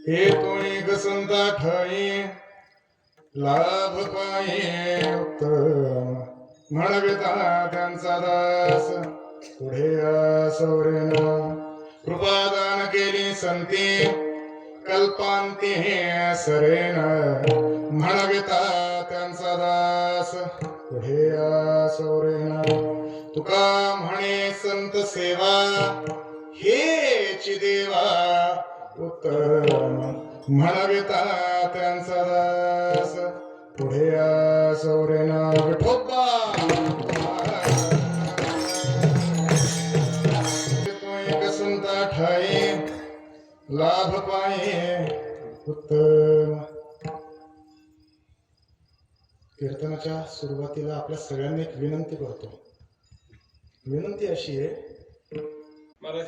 हे तोय गसंता ठाई लाभ पाये उत्तम म्हणविता त्यांचा दास पुढे सौरेन कृपादान केली संती कल्पांती सरेन म्हणविता त्यांचा दास पुढे सौरेन तुका म्हणे संत सेवा हेची देवा उत्तम म्हणविता त्यांचा दास पुढे सौरेन विठोबा संता ठाई लाभ पाये उत्तम. कीर्तनाच्या सुरुवातीला आपल्या सगळ्यांनी एक विनंती करतो. विनंती अशी आहे, महाराज